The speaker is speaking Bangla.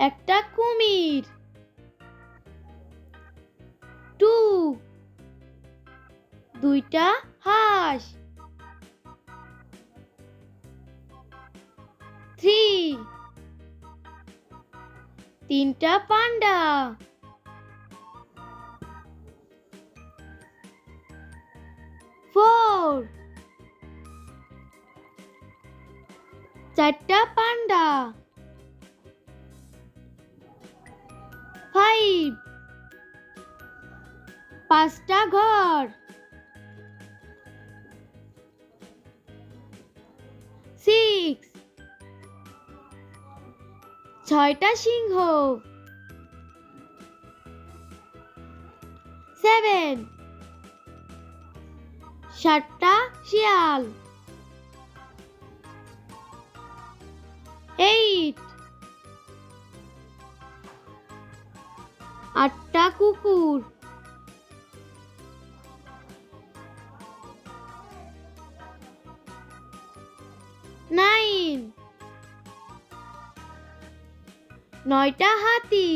একটা কুমির। 2 দুইটা হাঁস। 3 তিনটা পান্ডা। 4 চারটা পান্ডা। 5 পাঁচটা ঘর। 6 ছয়টা সিংহ। 7 সাতটা শিয়াল। 8 আটটা কুকুর। 9 নয়টা হাতি।